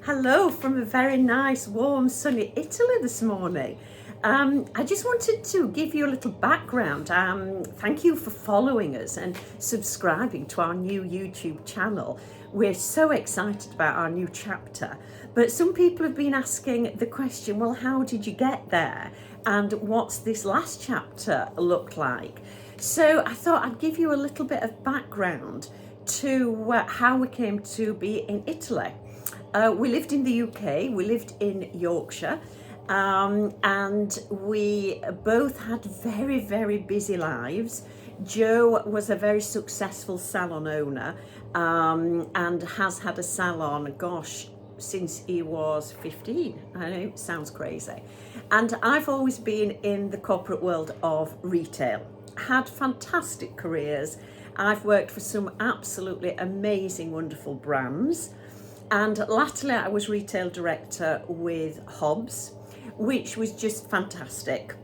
Hello from a very nice, warm, sunny Italy this morning. I just wanted to give you a little background. Thank you for following us and subscribing to our new YouTube channel. We're so excited about our new chapter. But some people have been asking the question, well, how did you get there? And what's this last chapter look like? So I thought I'd give you a little bit of background to how we came to be in Italy. We lived in the UK, we lived in Yorkshire, and we both had very, very busy lives. Joe was a very successful salon owner and has had a salon, since he was 15. I know it sounds crazy. And I've always been in the corporate world of retail, had fantastic careers. I've worked for some absolutely amazing, wonderful brands. And latterly I was retail director with Hobbs, which was just fantastic.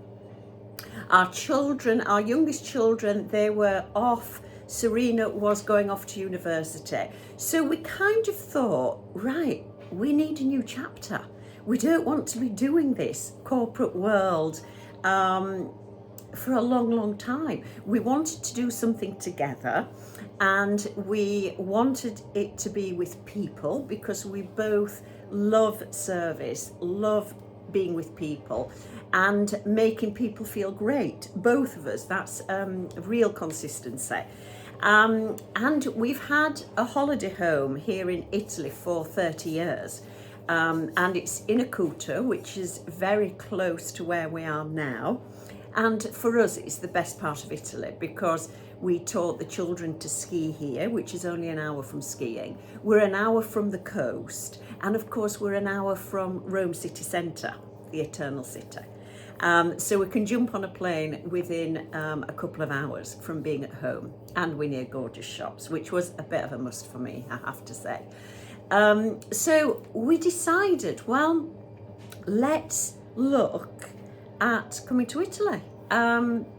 Our children, our youngest children, they were off. Serena was going off to university. So we kind of thought, right, we need a new chapter. We don't want to be doing this corporate world for a long, long time. We wanted to do something together, and we wanted it to be with people because we both love service, love being with people and making people feel great. Both of us, that's real consistency. And we've had a holiday home here in Italy for 30 years. And it's in Acuto, which is very close to where we are now. And for us, it's the best part of Italy because we taught the children to ski here, which is only an hour from skiing. We're an hour from the coast. And of course, we're an hour from Rome city centre, the eternal city. So we can jump on a plane within a couple of hours from being at home. And we're near gorgeous shops, which was a bit of a must for me, I have to say. So we decided, well, let's look at coming to Italy.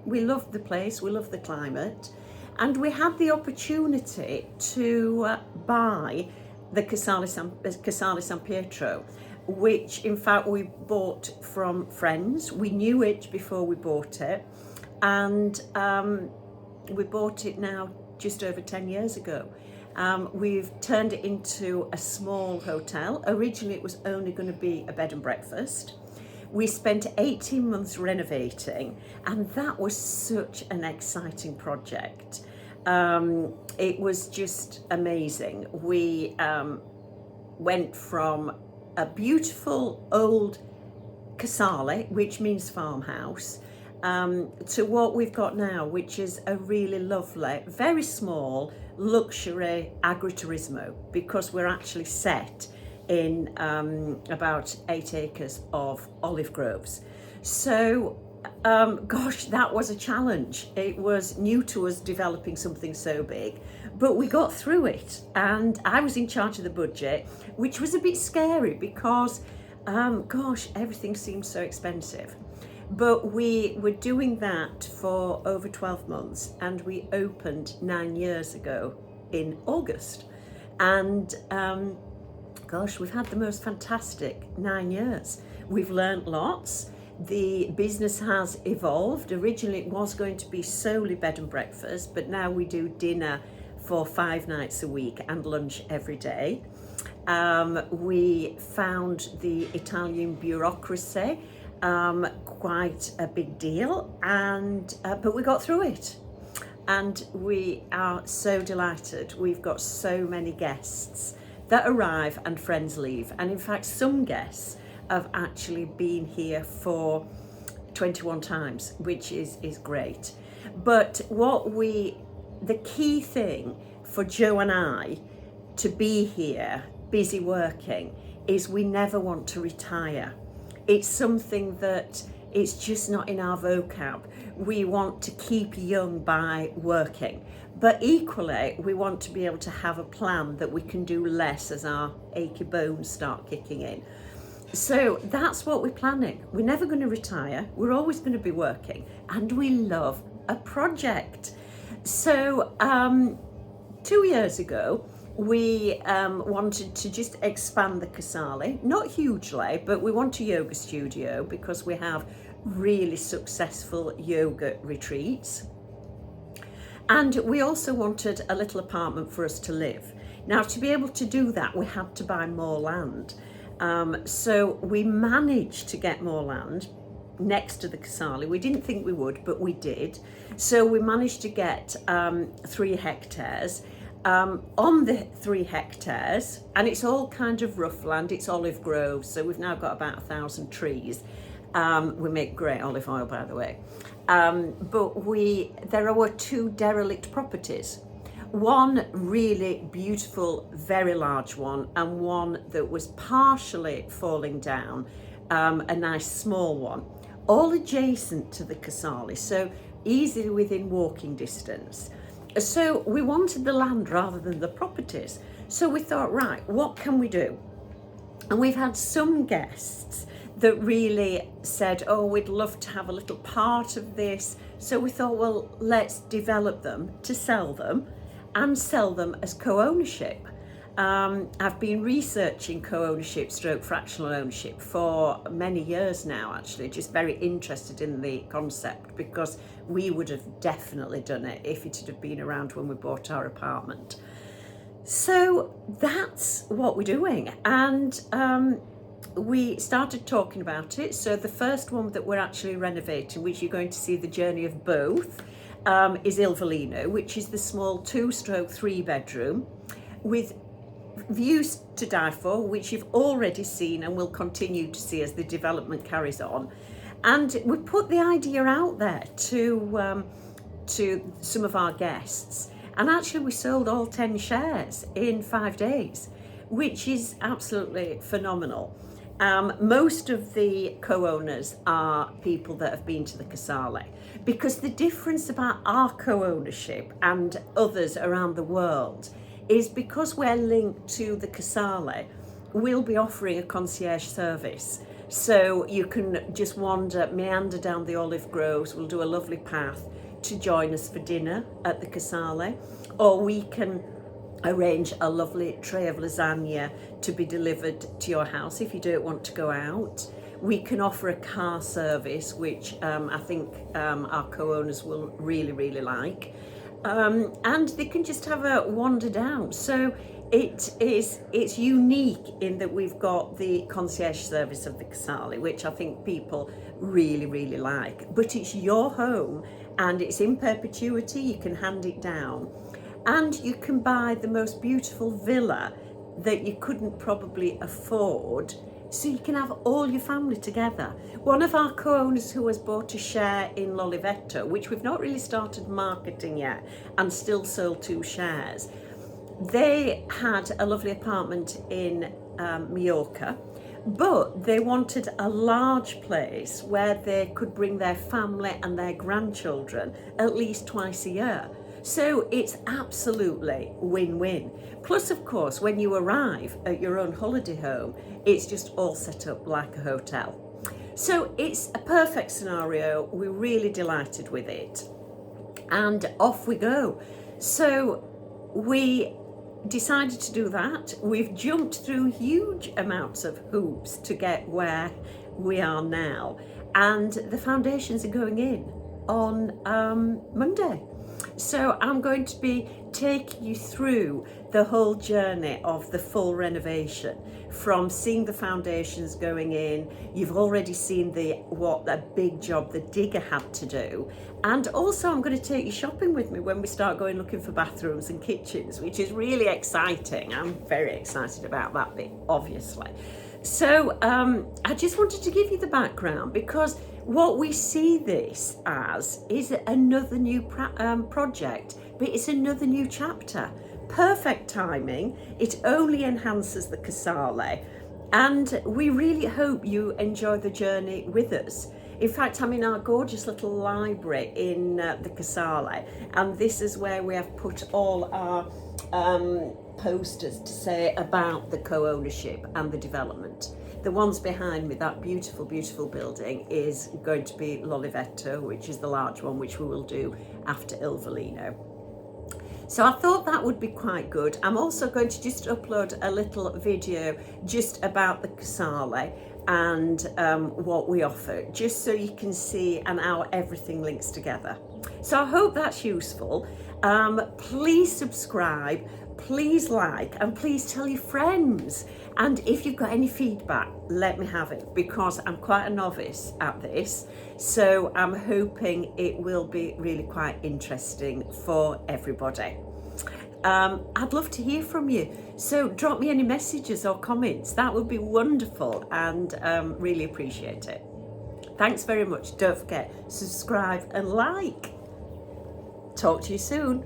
We loved the place, we loved the climate, and we had the opportunity to buy the Casale San Pietro, which in fact we bought from friends. We knew it before we bought it, and we bought it now just over 10 years ago. We've turned it into a small hotel. Originally it was only going to be a bed and breakfast. We spent 18 months renovating, and that was such an exciting project. It was just amazing. We went from a beautiful old Casale, which means farmhouse, to what we've got now, which is a really lovely, very small, luxury agriturismo, because we're actually set in about 8 acres of olive groves. So, that was a challenge. It was new to us developing something so big, but we got through it. And I was in charge of the budget, which was a bit scary because, everything seemed so expensive. But we were doing that for over 12 months, and we opened 9 years ago in August. And we've had the most fantastic 9 years. We've learnt lots. The business has evolved. Originally it was going to be solely bed and breakfast, but now we do dinner for 5 nights a week and lunch every day. We found the Italian bureaucracy quite a big deal, but we got through it. And we are so delighted. We've got so many guests that arrive and friends leave. And in fact, some guests have actually been here for 21 times, which is great. But the key thing for Joe and I to be here, busy working, is we never want to retire. It's something that it's just not in our vocab. We want to keep young by working. But equally, we want to be able to have a plan that we can do less as our achy bones start kicking in. So that's what we're planning. We're never going to retire. We're always going to be working. And we love a project. So 2 years ago, we wanted to just expand the Casale, not hugely, but we want a yoga studio because we have really successful yoga retreats. And we also wanted a little apartment for us to live. Now, to be able to do that, we had to buy more land. So we managed to get more land next to the Casale. We didn't think we would, but we did. So we managed to get 3 hectares. On the 3 hectares, and it's all kind of rough land, it's olive groves, so we've now got about 1,000 trees. We make great olive oil, by the way. But there are 2 derelict properties. One really beautiful, very large one, and one that was partially falling down, a nice small one, all adjacent to the Casale, so easily within walking distance. So we wanted the land rather than the properties. So we thought, right, what can we do? And we've had some guests that really said, oh, we'd love to have a little part of this. So we thought, well, let's develop them to sell them and sell them as co-ownership. I've been researching co-ownership stroke fractional ownership for many years now, actually, just very interested in the concept because we would have definitely done it if it had been around when we bought our apartment. So that's what we're doing. And we started talking about it. So the first one that we're actually renovating, which you're going to see the journey of both, is Il Volino, which is the small 2/3 bedroom with views to die for, which you've already seen and will continue to see as the development carries on. And we put the idea out there to some of our guests, and actually we sold all 10 shares in 5 days, which is absolutely phenomenal. Most of the co-owners are people that have been to the Casale, because the difference about our co-ownership and others around the world is because we're linked to the Casale, we'll be offering a concierge service. So you can just meander down the olive groves, we'll do a lovely path to join us for dinner at the Casale, or we can arrange a lovely tray of lasagna to be delivered to your house if you don't want to go out. We can offer a car service, which I think our co-owners will really, really like. And they can just have a wander down. So it's unique in that we've got the concierge service of the Casale, which I think people really, really like. But it's your home and it's in perpetuity, you can hand it down. And you can buy the most beautiful villa that you couldn't probably afford, so you can have all your family together. One of our co-owners who has bought a share in L'Olivetto, which we've not really started marketing yet, and still sold 2 shares, they had a lovely apartment in Mallorca, but they wanted a large place where they could bring their family and their grandchildren at least twice a year. So it's absolutely win-win. Plus, of course, when you arrive at your own holiday home, it's just all set up like a hotel. So it's a perfect scenario. We're really delighted with it. And off we go. So we decided to do that. We've jumped through huge amounts of hoops to get where we are now. And the foundations are going in on Monday. So I'm going to be taking you through the whole journey of the full renovation, from seeing the foundations going in. You've already seen what a big job the digger had to do. And also I'm going to take you shopping with me when we start going looking for bathrooms and kitchens, which is really exciting. I'm very excited about that bit, obviously. So I just wanted to give you the background, because what we see this as is another new project, but it's another new chapter. Perfect timing. It only enhances the Casale, and we really hope you enjoy the journey with us. In fact, I'm in our gorgeous little library in the Casale, and this is where we have put all our posters to say about the co-ownership and the development. The ones behind me, that beautiful, beautiful building, is going to be L'Olivetto, which is the large one, which we will do after Il Volino. So I thought that would be quite good. I'm also going to just upload a little video just about the Casale and what we offer, just so you can see and how everything links together. So I hope that's useful. Please subscribe, please like, and please tell your friends. And if you've got any feedback, let me have it, because I'm quite a novice at this. So I'm hoping it will be really quite interesting for everybody. I'd love to hear from you. So drop me any messages or comments. That would be wonderful, and really appreciate it. Thanks very much. Don't forget, subscribe and like. Talk to you soon.